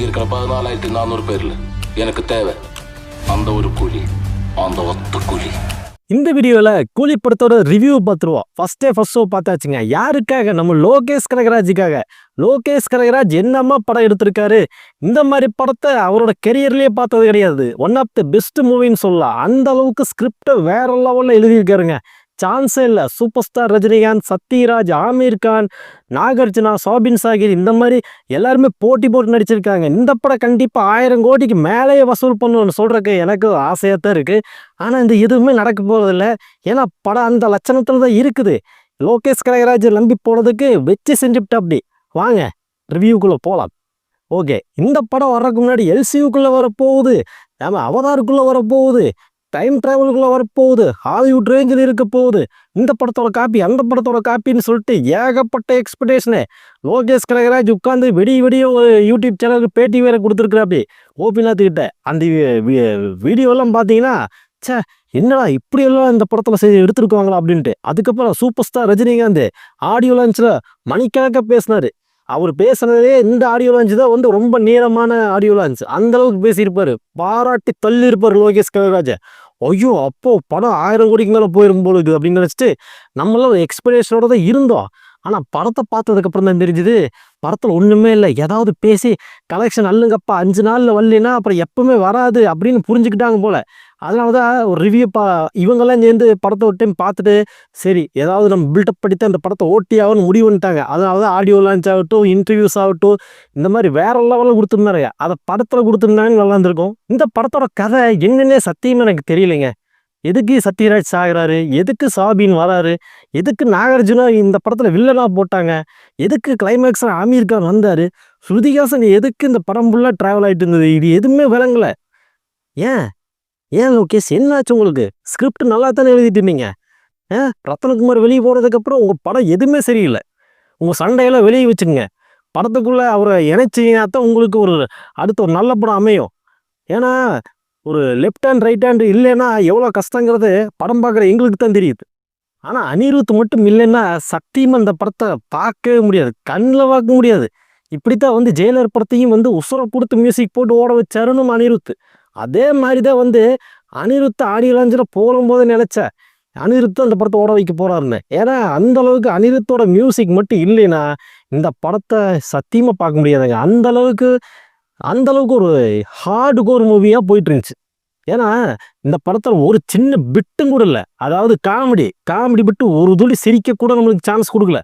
இருக்கிற 14,400 பேர்ல எனக்கு தேவை அந்த ஒரு கூலி, அந்த ஒத்த கூலி. இந்த வீடியோவில் கூலி படத்தோட ரிவ்யூ பார்த்துருவோம். ஃபர்ஸ்ட் ஷோ பார்த்தாச்சுங்க. யாருக்காக? நம்ம லோகேஷ் கனகராஜுக்காக. லோகேஷ் கனகராஜ் என்னம்மா படம் எடுத்திருக்காரு. இந்த மாதிரி படத்தை அவரோட கெரியர்லேயே பார்த்தது கிடையாது. ஒன் ஆஃப் த பெஸ்ட் மூவின்னு சொல்லலாம். அந்த அளவுக்கு ஸ்கிரிப்டை வேற லெவலில் எழுதியிருக்காருங்க. சான்ஸே இல்லை. சூப்பர் ஸ்டார் ரஜினிகாந்த், சத்யராஜ், ஆமீர் கான், நாகார்ஜுனா, சோபின் சாகிர் இந்த மாதிரி எல்லாருமே போட்டி போட்டு நடிச்சிருக்காங்க. இந்த படம் கண்டிப்பாக 1000 கோடிக்கு மேலேயே வசூல் பண்ணணும்னு சொல்கிறக்கு எனக்கு ஆசையாக தான் இருக்குது. ஆனால் இந்த எதுவுமே நடக்க போகிறதில்ல. ஏன்னா படம் அந்த லட்சணத்தில் தான் இருக்குது. லோகேஷ் கனகராஜ் நம்பி போனதுக்கு வச்சு செஞ்சுவிட்டு அப்படி வாங்க ரிவ்யூக்குள்ளே போகலாம். ஓகே, இந்த படம் வர்றதுக்கு முன்னாடி எல்சியூக்குள்ளே வரப்போகுது, அவதாருக்குள்ளே வரப்போகுது, டைம் டிராவலுக்குள்ளே வரப்போகுது, ஹாலிவுட் ரேஞ்சில் இருக்க போகுது. இந்த படத்தோட காப்பி அந்த படத்தோட காப்பின்னு சொல்லிட்டு ஏகப்பட்ட எக்ஸ்பெக்டேஷனு. லோகேஷ் கனகராஜ் உட்காந்து வெடிய ஒரு யூடியூப் சேனலுக்கு பேட்டி வேற கொடுத்துருக்குறாப்படி கோபிநாத்துக்கிட்ட. அந்த வீடியோலாம் பார்த்தீங்கன்னா சே என்னடா இப்படியெல்லாம் இந்த படத்தில் எடுத்துருக்குவாங்களா அப்படின்ட்டு. அதுக்கப்புறம் சூப்பர் ஸ்டார் ரஜினிகாந்த் ஆடியோ லான்ச்சில் மணிக்கணக்காக பேசினார். அவர் பேசுனதே இந்த ஆடியோ லான்ச் தான் வந்து ரொம்ப நீளமான ஆடியோ லான்ச். அந்த அளவுக்கு பேசியிருப்பார். பாராட்டி தள்ளி இருப்பார் லோகேஷ் கனகராஜ். ஐயோ அப்போ படம் 1000 கோடிக்கு மேலே போயிருக்கும் போல இருக்குது அப்படின்னு நினச்சிட்டு நம்மளாம் ஒரு எக்ஸ்பெக்டேஷனோட தான் இருந்தோம். ஆனால் படத்தை பார்த்ததுக்கப்புறம் தான் தெரிஞ்சுது படத்தில் ஒன்றுமே இல்லை. ஏதாவது பேசி கலெக்ஷன் அல்லுங்கப்பா 5 நாளில் வரலைன்னா அப்புறம் எப்பவுமே வராது அப்படின்னு புரிஞ்சுக்கிட்டாங்க போல். அதனால தான் ஒரு ரிவ்யூ இவங்கெல்லாம் சேர்ந்து படத்தை ஒரு டைம் பார்த்துட்டு சரி ஏதாவது நம்ம பில்டப் படித்து அந்த படத்தை ஓட்டி ஆகும்னு முடிவு பண்ணிட்டாங்க. அதனால தான் ஆடியோ லான்ச் ஆகட்டும், இன்டர்வியூஸ் ஆகட்டும், இந்த மாதிரி வேற லெவலில் கொடுத்துருந்தாங்க. அதை படத்தில் கொடுத்துருந்தாங்க நல்லா இருந்திருக்கும். இந்த படத்தோட கதை என்னன்னே சத்தியமாக எனக்கு தெரியலைங்க. எதுக்கு சத்யராஜ் சாகுறாரு, எதுக்கு சாபின் வராரு, எதுக்கு நாகார்ஜுனா இந்த படத்தில் வில்லனாக போட்டாங்க, எதுக்கு கிளைமேக்ஸில் ஆமீர் கான் வந்தார், ஸ்ருதிஹாசன் எதுக்கு இந்த படம் ஃபுல்லாக ட்ராவல் ஆகிட்டு இருந்தது, இது எதுவுமே விளங்கலை. ஏன் லோகேஷ் என்னாச்சு உங்களுக்கு? ஸ்கிரிப்ட் நல்லா தானே எழுதிட்டு இருந்தீங்க. ரத்னகுமார் வெளியே போனதுக்கப்புறம் உங்கள் படம் எதுவுமே சரியில்லை. உங்கள் சண்டையெல்லாம் வெளியே வச்சுக்கோங்க. படத்துக்குள்ளே அவரை இணைச்சிங்கன்னா தான் உங்களுக்கு அடுத்த ஒரு நல்ல படம் அமையும். ஏன்னா ஒரு லெஃப்ட் ஹேண்ட் ரைட் ஹேண்டு இல்லைன்னா எவ்வளோ கஷ்டங்கிறது படம் பார்க்குற எங்களுக்கு தான் தெரியுது. ஆனால் அனிருத் மட்டும் இல்லைன்னா சத்தியமாக இந்த படத்தை பார்க்கவே முடியாது, கண்ணில் பார்க்க முடியாது. இப்படித்தான் வந்து ஜெயிலர் படத்தையும் வந்து உசுரை கொடுத்து மியூசிக் போட்டு ஓட வச்சாருன்னு அனிருத். அதே மாதிரி தான் வந்து அனிருத் ஆடியோ லான்ச்சில் போகும்போது நினச்சேன் அனிருத் அந்த படத்தை ஓட வைக்க போகிறாருன்னு. ஏன்னா அந்த அளவுக்கு அனிருத்தோட மியூசிக் மட்டும் இல்லைன்னா இந்த படத்தை சத்தியமாக பார்க்க முடியாதுங்க. அந்த அளவுக்கு ஒரு ஹார்டு கோர் மூவியாக போயிட்டு இருந்துச்சு. ஏன்னா இந்த படத்தில் ஒரு சின்ன பிட்டும் கூட இல்லை. அதாவது காமெடி பிட்டு ஒரு துளி சிரிக்க கூட நம்மளுக்கு சான்ஸ் கொடுக்கல.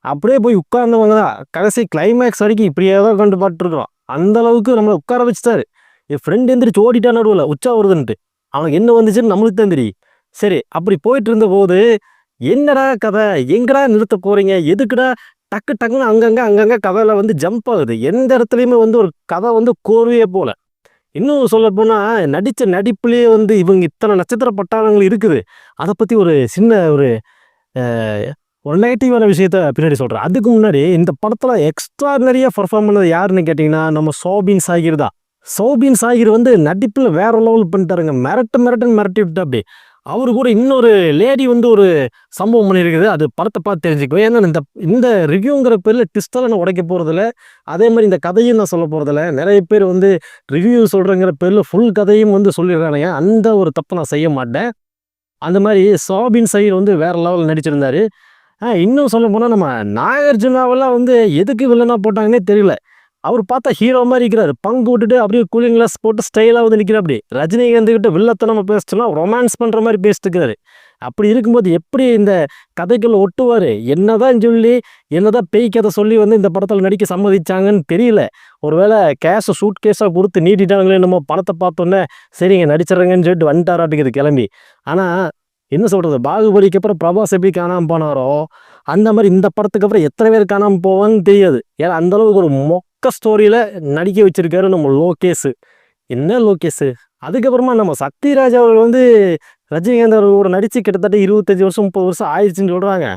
அப்படியே போய் உட்கார்ந்தவங்க தான் கடைசி கிளைமேக்ஸ் வரைக்கும் இப்படியே தான் கண்டு பார்த்துருக்குறோம். அந்த அளவுக்கு நம்மளை உட்கார வச்சுட்டாரு. என் ஃப்ரெண்ட் எந்திரிச்சு ஓடிட்டா நடுவில் உச்சா வருதுன்ட்டு. அவனுக்கு என்ன வந்துச்சுன்னு நம்மளுக்கு தான் தெரியும். சரி, அப்படி போயிட்டு இருந்த போது என்னடா கதை, எங்கடா நிறுத்த போறீங்க, எதுக்குடா டக்குன்னு அங்கங்கே கதையில் வந்து ஜம்ப் ஆகுது. எந்த இடத்துலையுமே வந்து ஒரு கதை வந்து கோர்வையே போல. இன்னும் சொல்ல போனால் நடித்த நடிப்புலேயே வந்து இவங்க இத்தனை நட்சத்திர பட்டாளங்கள் இருக்குது. அதை பற்றி ஒரு சின்ன ஒரு நெகட்டிவான விஷயத்த பின்னாடி சொல்கிறேன். அதுக்கு முன்னாடி இந்த படத்தில் எக்ஸ்ட்ரானரியாக பர்ஃபார்ம் பண்ணது யாருன்னு கேட்டிங்கன்னா நம்ம சோபின் சாகிர் தான். சோபின் சாகிர் வந்து நடிப்பில் வேற லெவல் பண்ணிட்டாருங்க. மிரட்டி விட்டு அப்படி. அவரு கூட இன்னொரு லேடி வந்து ஒரு சம்பவம் பண்ணியிருக்குது. அது படத்தை பார்த்து தெரிஞ்சுக்குவேன். ஏன்னா இந்த ரிவ்யூங்கிற பேரில் ட்விஸ்டெல்லாம் நான் உடைக்க போகிறதில்ல. அதே மாதிரி இந்த கதையும் நான் சொல்ல போகிறதில்ல. நிறைய பேர் வந்து ரிவ்யூ சொல்கிறேங்கிற பேரில் ஃபுல் கதையும் வந்து சொல்லிடுறானுங்க. அந்த ஒரு தப்பை நான் செய்ய மாட்டேன். அந்த மாதிரி சோபின் சாகிர் வந்து வேற லெவலில் நடிச்சிருந்தாரு. இன்னும் சொல்ல போனால் நம்ம நாகார்ஜுனாவெல்லாம் வந்து எதுக்கு வில்லனாக போட்டாங்கன்னே தெரியல. அவர் பார்த்தா ஹீரோ மாதிரி இருக்கிறாரு. பங்கு விட்டுட்டு அப்படியே கூலிங் கிளாஸ் போட்டு ஸ்டைலாக வந்து நிற்கிற. அப்படி ரஜினிகாந்த் கிட்ட வில்லத்தனமா பேசிட்டோம்னா ரொமான்ஸ் பண்ணுற மாதிரி பேசிட்டு இருக்கிறாரு. அப்படி இருக்கும்போது எப்படி இந்த கதைக்குள்ள ஒட்டுவார்? என்னதான் பேய் கதை சொல்லி வந்து இந்த படத்தில் நடிக்க சம்மதிச்சாங்கன்னு தெரியல. ஒருவேளை கேஷை சூட் கேஸாக கொடுத்து நீட்டிட்டாங்களே நம்ம படத்தை பார்த்தோன்னே சரிங்க நடிச்சிடறேங்கன்னு சொல்லிட்டு வந்துட்டாராட்டுக்குது கிளம்பி. ஆனால் என்ன சொல்கிறது, பாகுபலிக்கு அப்புறம் பிரபாஸ் எப்படி காணாமல் போனாரோ அந்த மாதிரி இந்த படத்துக்கு அப்புறம் எத்தனை பேர் காணாமல் போவான்னு தெரியாது. ஏன்னா அந்தளவுக்கு ஒரு மொக்க ஸ்டோரியில் நடிக்க வச்சிருக்காரு நம்ம லோகேஷ். என்ன லோகேஷ்? அதுக்கப்புறமா நம்ம சத்யராஜ் அவர்கள் வந்து ரஜினிகாந்த் அவர்களோட நடித்து கிட்டத்தட்ட 25 வருஷம் 30 வருஷம் ஆயிடுச்சுன்னு சொல்கிறாங்க.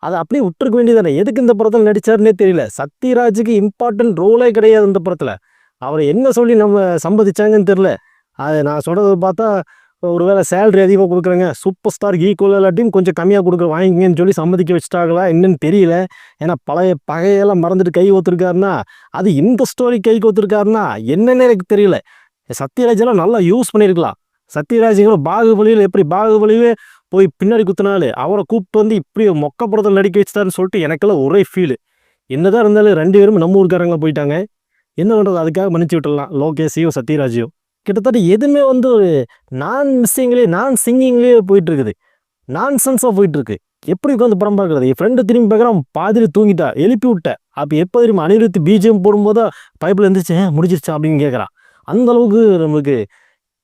அதை அப்படியே விட்டுருக்க வேண்டியதானே. எதுக்கு இந்த படத்தில் நடித்தாருன்னே தெரியல. சத்யராஜுக்கு இம்பார்ட்டன்ட் ரோலே கிடையாது இந்த படத்தில். அவரை என்ன சொல்லி நம்ம சம்மதிச்சாங்கன்னு தெரில. அது நான் சொல்கிறது பார்த்தா ஒருவேளை சேலரி அதிகமாக கொடுக்குறாங்க, சூப்பர் ஸ்டாருக்கு ஈக்குவல் இல்லாட்டியும் கொஞ்சம் கம்மியாக கொடுக்குற வாங்கிங்கன்னு சொல்லி சம்மதிக்க வச்சுட்டாங்களா என்னன்னு தெரியல. ஏன்னா பழைய பகையெல்லாம் மறந்துட்டு கை ஒத்துருக்காருன்னா, அது இந்த ஸ்டோரி கைக்கு ஒத்துருக்காருன்னா என்னன்னு எனக்கு தெரியல. சத்யராஜெல்லாம் நல்லா யூஸ் பண்ணியிருக்கலாம். சத்யராஜுங்களும் பாகுபலியில் எப்படி பாகுபலியே போய் பின்னாடி குத்துனாலும் அவரை கூப்பிட்டு வந்து இப்படி மொக்க படத்தில் நடிக்க வச்சுட்டாருன்னு சொல்லிட்டு எனக்கெல்லாம் ஒரே ஃபீலு. என்னதான் இருந்தாலும் 2 பேரும் நம்ம ஊருக்காரங்களா போயிட்டாங்க. என்ன பண்ணுறது, அதுக்காக மன்னிச்சு விட்டுடலாம் லோகேஷையும் சத்யராஜையும். கிட்டத்தட்ட எதுவுமே வந்து ஒரு நான் சிங்கிங்லேயே போயிட்டு இருக்குது, நான் சென்ஸாக போயிட்டு இருக்கு. எப்படி உட்காந்து படம் பார்க்குறது? என் ஃப்ரெண்டு திரும்பி பார்க்குறான், பாதியில் தூங்கிட்டா, எழுப்பி விட்டேன். அப்போ எப்போ தெரியுமா அனிருத் பிஜிஎம் போடும்போது பைப்பில் இருந்துச்சு முடிஞ்சிருச்சா அப்படின்னு கேட்குறான். அந்த அளவுக்கு நம்மளுக்கு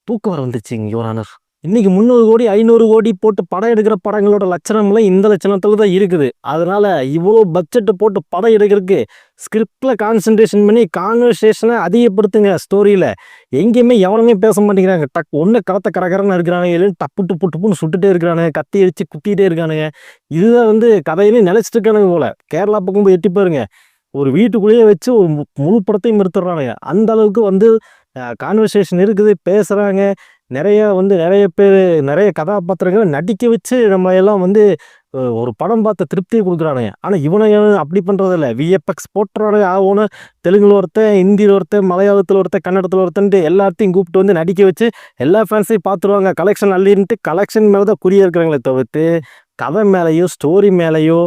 தூக்கம் வர வந்துச்சு இங்கே ஒரு ஆனர். இன்னைக்கு 300 கோடி 500 கோடி போட்டு படம் எடுக்கிற படங்களோட லட்சணம்லாம் இந்த லட்சணத்தில் தான் இருக்குது. அதனால இவ்வளோ பட்ஜெட்டை போட்டு படம் எடுக்கிறதுக்கு ஸ்கிரிப்டில் கான்சன்ட்ரேஷன் பண்ணி கான்வர்சேஷனை அதிகப்படுத்துங்க. ஸ்டோரியில் எங்கேயுமே எவனுமே பேச மாட்டேங்கிறாங்க. ஒன்று கரகரன்னு இருக்கிறானுங்க, இல்லை டப்புன்னு சுட்டுட்டே இருக்கிறானுங்க, கத்தி அடித்து குத்திக்கிட்டே இருக்கானுங்க. இதுதான் வந்து கதையிலே நினைச்சிட்டு இருக்கானுங்க போல. கேரளா பக்கம் போய் எட்டி பாருங்க, ஒரு வீட்டுக்குள்ளேயே வச்சு ஒரு முழு படத்தையும் எடுத்துடுறானுங்க. அந்த அளவுக்கு வந்து கான்வர்சேஷன் இருக்குது, பேசுகிறாங்க. நிறைய பேர் நிறைய கதாபாத்திரங்களை நடிக்க வச்சு நம்ம எல்லாம் வந்து ஒரு படம் பார்த்த திருப்தியை கொடுக்குறானுங்க. ஆனால் இவனை அப்படி பண்ணுறதில்ல. விஎஃப்எக்ஸ் போட்டுறானுங்க. ஆகணும் தெலுங்குல ஒருத்தன், ஹிந்தியில் ஒருத்தன், மலையாளத்தில் ஒருத்தன், கன்னடத்தில் ஒருத்தன்ட்டு எல்லாத்தையும் கூப்பிட்டு வந்து நடிக்க வச்சு எல்லா ஃபேன்ஸையும் பார்த்துருவாங்க. கலெக்ஷன் அள்ளின்ட்டு கலெக்ஷன் மேலே தான் குறியாக இருக்கிறாங்களே தவிர்த்து கதை மேலேயோ ஸ்டோரி மேலேயோ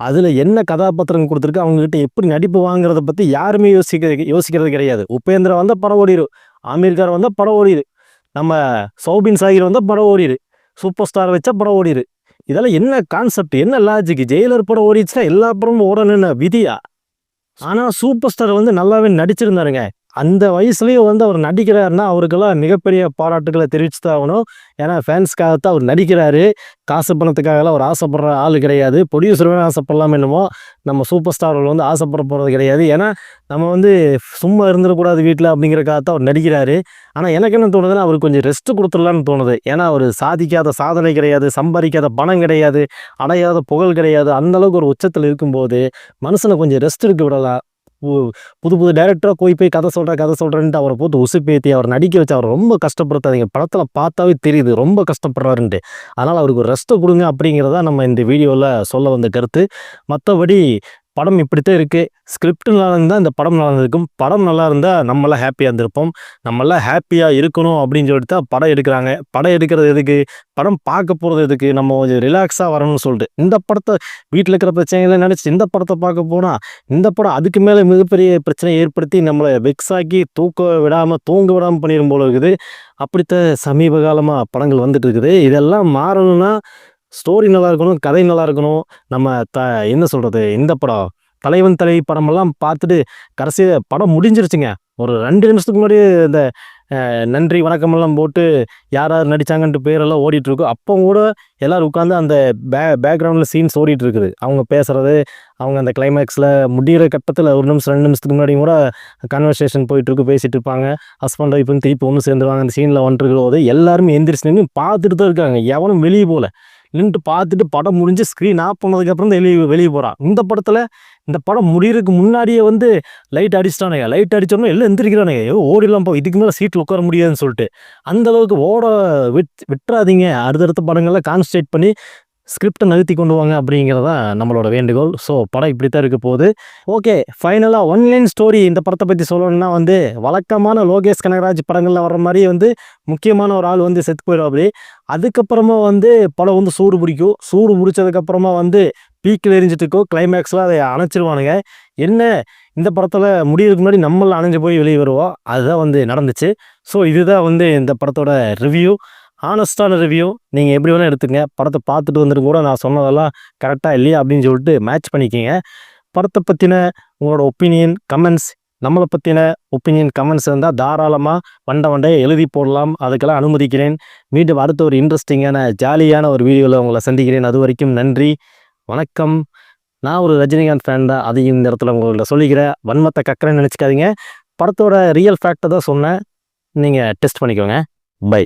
அதில் என்ன கதாபாத்திரம் கொடுத்துருக்கு, அவங்ககிட்ட எப்படி நடிப்பு வாங்குறத பற்றி யாருமே யோசிக்கிறது கிடையாது. உபேந்திரா வந்தால் படம் ஓடிடும், ஆமீர்கார் வந்தால் படம் ஓடிடு, நம்ம சௌபின் சாகிர் வந்தால் படம் ஓடிடு, சூப்பர் ஸ்டார் வச்சா படம் ஓடிடு. இதெல்லாம் என்ன கான்செப்ட், என்ன லாஜிக்? ஜெயிலர் படம் ஓடிச்சுன்னா எல்லா படமும் ஓடணும்னு விதியா? ஆனால் சூப்பர் ஸ்டார் வந்து நல்லாவே நடிச்சிருந்தாருங்க. அந்த வயசுலேயும் வந்து அவர் நடிக்கிறாருன்னா அவருக்கெல்லாம் மிகப்பெரிய பாராட்டுகளை தெரிவித்து தான் ஆகணும். ஏன்னா ஃபேன்ஸ்க்காகத்தான் அவர் நடிக்கிறாரு. காசு பணத்துக்காகலாம் அவர் ஆசைப்படுற ஆள் கிடையாது. ப்ரொடியூசருமே ஆசைப்படலாம் என்னமோ, நம்ம சூப்பர் ஸ்டார்கள் வந்து ஆசைப்பட போகிறது கிடையாது. ஏன்னா நம்ம வந்து சும்மா இருந்துடக்கூடாது வீட்டில் அப்படிங்கிறக்காகத்தான் அவர் நடிக்கிறாரு. ஆனால் எனக்கு என்ன தோணுதுன்னா, அவருக்கு கொஞ்சம் ரெஸ்ட்டு கொடுத்துடலான்னு தோணுது. ஏன்னா அவர் சாதிக்காத சாதனை கிடையாது, சம்பாதிக்காத பணம் கிடையாது, அடையாத புகழ் கிடையாது. அந்தளவுக்கு ஒரு உச்சத்தில் இருக்கும்போது மனுஷனை கொஞ்சம் ரெஸ்ட் எடுக்க விடலாம். புது டைரக்டராக போய் கதை சொல்கிறேன்ட்டு அவரை போட்டு உசுப்பேற்றி அவர் நடிக்க வச்சு அவர் ரொம்ப கஷ்டப்படுத்தாதீங்க. படத்தில் பார்த்தாவே தெரியுது ரொம்ப கஷ்டப்படுறாருன்ட்டு. அதனால் அவருக்கு ஒரு ரெஸ்ட்டை கொடுங்க அப்படிங்கிறதா நம்ம இந்த வீடியோவில் சொல்ல வந்த கருத்து. மற்றபடி படம் இப்படித்தான் இருக்குது. ஸ்கிரிப்ட் நல்லா இருந்தால் இந்த படம் நல்லா இருந்திருக்கும். படம் நல்லா இருந்தால் நம்மளாம் ஹாப்பியாக இருந்திருப்போம். நம்மளாம் ஹாப்பியாக இருக்கணும் அப்படின்னு சொல்லிட்டு தான் படம் எடுக்கிறாங்க. படம் எடுக்கிறது எதுக்கு? படம் பார்க்க போகிறது எதுக்கு? நம்ம கொஞ்சம் ரிலாக்ஸாக வரணும்னு சொல்லிட்டு இந்த படத்தை வீட்டில் இருக்கிற பிரச்சனைகளை நினச்சி இந்த படத்தை பார்க்க போனால் இந்த படம் அதுக்கு மேலே மிகப்பெரிய பிரச்சனையை ஏற்படுத்தி நம்மளை வெக்ஸாக்கி தூங்க விடாமல் பண்ணிடும் போல இருக்குது. அப்படித்தான் சமீப காலமாக படங்கள் வந்துட்டு இருக்குது. இதெல்லாம் மாறணும்னா ஸ்டோரி நல்லா இருக்கணும், கதை நல்லா இருக்கணும். நம்ம என்ன சொல்கிறது, இந்த படம் தலைவன் தலைவி படமெல்லாம் பார்த்துட்டு கடைசியாக படம் முடிஞ்சிருச்சுங்க. ஒரு 2 நிமிஷத்துக்கு முன்னாடி இந்த நன்றி வணக்கமெல்லாம் போட்டு யார் நடித்தாங்கன்ட்டு பேரெல்லாம் ஓடிட்டுருக்கும். அப்போ கூட எல்லோரும் உட்காந்து அந்த பேக்ரவுண்டில் சீன்ஸ் ஓடிட்டுருக்குது. அவங்க பேசுகிறது, அவங்க அந்த கிளைமேக்ஸில் முடிகிற கட்டத்தில் 1 நிமிஷம் 2 நிமிஷத்துக்கு முன்னாடி கூட கன்வர்சேஷன் போயிட்டுருக்கு, பேசிகிட்டு இருப்பாங்க. ஹஸ்பண்ட் ஒய்ஃப்னு திருப்பி ஒன்று சேர்ந்துருவாங்க. அந்த சீனில் வந்துருக்கிற போது எல்லாருமே எந்திரிச்சு நின்று பார்த்துட்டு தான் இருக்காங்க. எவனும் வெளியே போகல. நின்று பார்த்துட்டு படம் முடிஞ்சு ஸ்க்ரீன் ஆஃப் பண்ணதுக்கப்புறம் தான் வெளியே போகிறான். இந்த படத்தில் இந்த படம் முடிகிறதுக்கு முன்னாடியே வந்து லைட் அடிச்சிட்டானுங்க. லைட் அடித்தோம்னா எல்லாம் எந்திரிக்கிறானுங்க. ஓடிலாம் இதுக்கு மேலே சீட்டில் உட்கார முடியாதுன்னு சொல்லிட்டு. அந்தளவுக்கு விட்டுறாதீங்க. அடுத்தடுத்த படங்களில் கான்சன்ட்ரேட் பண்ணி ஸ்கிரிப்டை நகர்த்தி கொண்டு வாங்க அப்படிங்கிறதான் நம்மளோட வேண்டுகோள். ஸோ படம் இப்படி தான் இருக்க போகுது. ஓகே, ஃபைனலாக ஒன்லைன் ஸ்டோரி இந்த படத்தை பற்றி சொல்லணும்னா வந்து வழக்கமான லோகேஷ் கனகராஜ் படங்களில் வர்ற மாதிரியே வந்து முக்கியமான ஒரு ஆள் வந்து செத்து போயிடும். அப்படி அதுக்கப்புறமா வந்து படம் வந்து சூடு பிடிச்சதுக்கப்புறமா வந்து பீக்கில் எரிஞ்சிட்டு இருக்கோ, கிளைமேக்ஸில் அதை அணைச்சிருவானுங்க. என்ன இந்த படத்தில் முடியறதுக்கு முன்னாடி நம்மள அணைஞ்சு போய் வெளியே வருவோம். அதுதான் வந்து நடந்துச்சு. ஸோ இதுதான் வந்து இந்த படத்தோட ரிவ்யூ. ஆனஸ்டான ரிவ்யூ. நீங்கள் எப்படி வேணால் எடுத்துங்க. படத்தை பார்த்துட்டு வந்துட்டு கூட நான் சொன்னதெல்லாம் கரெக்டாக இல்லையா அப்படின்னு சொல்லிட்டு மேட்ச் பண்ணிக்கிங்க. படத்தை பற்றின உங்களோட ஒப்பீனியன் கமெண்ட்ஸ், நம்மளை பற்றின ஒப்பீனியன் கமெண்ட்ஸ் இருந்தால் தாராளமாக வண்டையை எழுதி போடலாம். அதுக்கெல்லாம் அனுமதிக்கிறேன். மீண்டும் அடுத்த ஒரு இன்ட்ரெஸ்டிங்கான ஜாலியான ஒரு வீடியோவில் உங்களை சந்திக்கிறேன். அது வரைக்கும் நன்றி, வணக்கம். நான் ஒரு ரஜினிகாந்த் ஃபேன் தான், அதையும் இந்த இடத்துல உங்கள்கிட்ட சொல்லிக்கிறேன். வன்மத்தை கக்கறேன்னு நினச்சிக்காதீங்க. படத்தோட ரியல் ஃபேக்டை தான் சொன்னேன், நீங்கள் டெஸ்ட் பண்ணிக்கோங்க. பை.